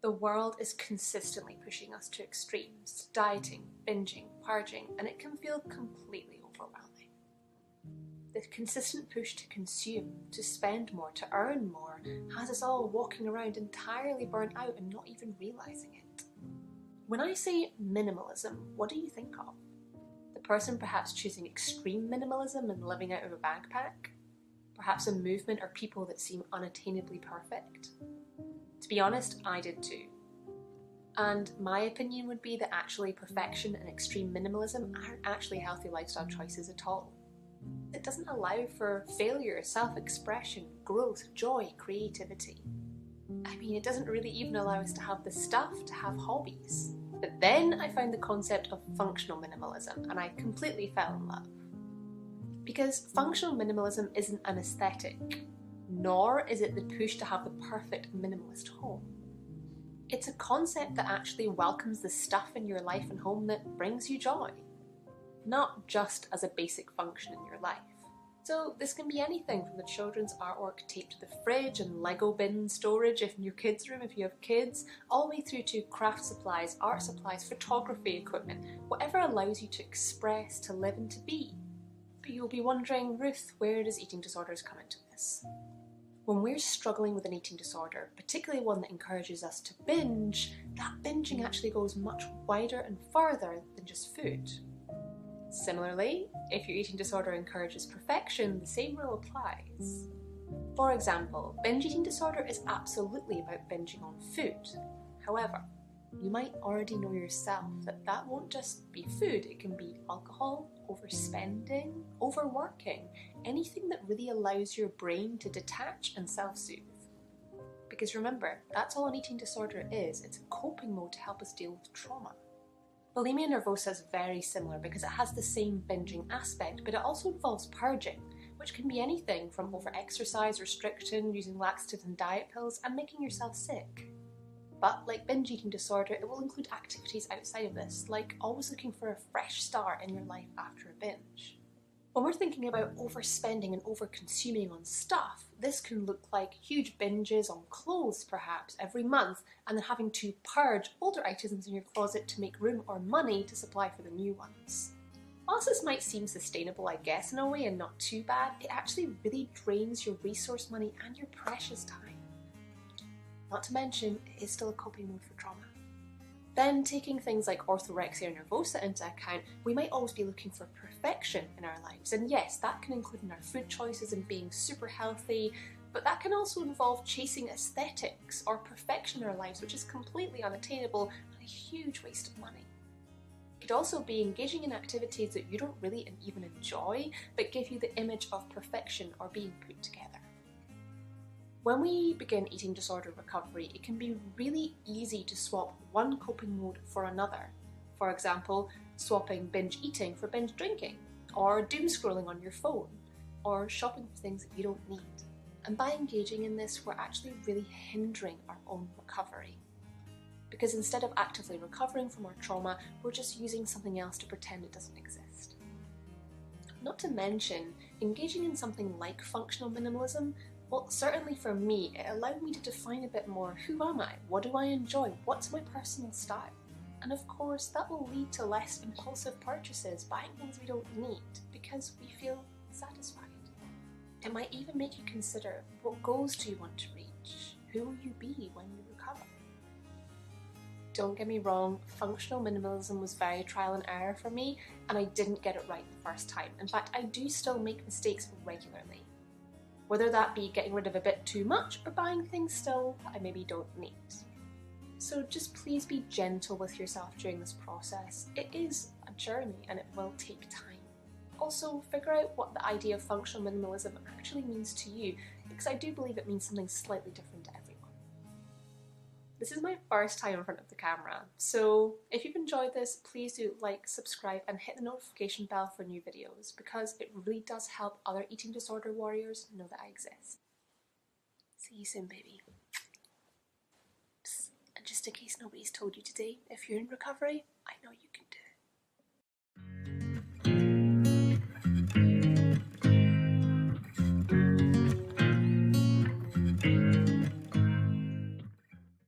The world is consistently pushing us to extremes, dieting, binging, purging, and it can feel completely overwhelming. The consistent push to consume, to spend more, to earn more, has us all walking around entirely burnt out and not even realising it. When I say minimalism, what do you think of? The person perhaps choosing extreme minimalism and living out of a backpack? Perhaps a movement or people that seem unattainably perfect? To be honest, I did too. And my opinion would be that actually perfection and extreme minimalism aren't actually healthy lifestyle choices at all. It doesn't allow for failure, self-expression, growth, joy, creativity. I mean, it doesn't really even allow us to have the stuff to have hobbies. But then I found the concept of functional minimalism and I completely fell in love. Because functional minimalism isn't an aesthetic, nor is it the push to have the perfect minimalist home. It's a concept that actually welcomes the stuff in your life and home that brings you joy, not just as a basic function in your life. So this can be anything from the children's artwork taped to the fridge and Lego bin storage in your kids' room if you have kids, all the way through to craft supplies, art supplies, photography equipment, whatever allows you to express, to live and to be. But you'll be wondering, Ruth, where does eating disorders come into this? When we're struggling with an eating disorder, particularly one that encourages us to binge, that binging actually goes much wider and further than just food. Similarly, if your eating disorder encourages perfection, the same rule applies. For example, binge eating disorder is absolutely about binging on food. However, you might already know yourself that that won't just be food, it can be alcohol, overspending, overworking, anything that really allows your brain to detach and self-soothe. Because remember, that's all an eating disorder is, it's a coping mode to help us deal with trauma. Bulimia nervosa is very similar because it has the same binging aspect, but it also involves purging, which can be anything from over-exercise, restriction, using laxatives and diet pills, and making yourself sick. But like binge eating disorder, it will include activities outside of this, like always looking for a fresh start in your life after a binge. When we're thinking about overspending and over-consuming on stuff, this can look like huge binges on clothes perhaps every month, and then having to purge older items in your closet to make room or money to supply for the new ones. Whilst this might seem sustainable, I guess, in a way and not too bad, it actually really drains your resource money and your precious time. Not to mention, it is still a coping mode for trauma. Then, taking things like orthorexia nervosa into account, we might always be looking for perfection in our lives. And yes, that can include in our food choices and being super healthy, but that can also involve chasing aesthetics or perfection in our lives, which is completely unattainable and a huge waste of money. It could also be engaging in activities that you don't really even enjoy, but give you the image of perfection or being put together. When we begin eating disorder recovery, it can be really easy to swap one coping mode for another. For example, swapping binge eating for binge drinking, or doom scrolling on your phone, or shopping for things that you don't need. And by engaging in this, we're actually really hindering our own recovery. Because instead of actively recovering from our trauma, we're just using something else to pretend it doesn't exist. Not to mention, engaging in something like functional minimalism, well, certainly for me, it allowed me to define a bit more who am I, what do I enjoy, what's my personal style. And of course, that will lead to less impulsive purchases, buying things we don't need, because we feel satisfied. It might even make you consider what goals do you want to reach, who will you be when you recover. Don't get me wrong, functional minimalism was very trial and error for me, and I didn't get it right the first time. In fact, I do still make mistakes regularly. Whether that be getting rid of a bit too much or buying things still that I maybe don't need. So just please be gentle with yourself during this process. It is a journey and it will take time. Also, figure out what the idea of functional minimalism actually means to you, because I do believe it means something slightly different to everyone. This is my first time in front of the camera, so if you've enjoyed this, please do like, subscribe and hit the notification bell for new videos, because it really does help other eating disorder warriors know that I exist. See you soon, baby. Psst. And just in case nobody's told you today, if you're in recovery, I know you can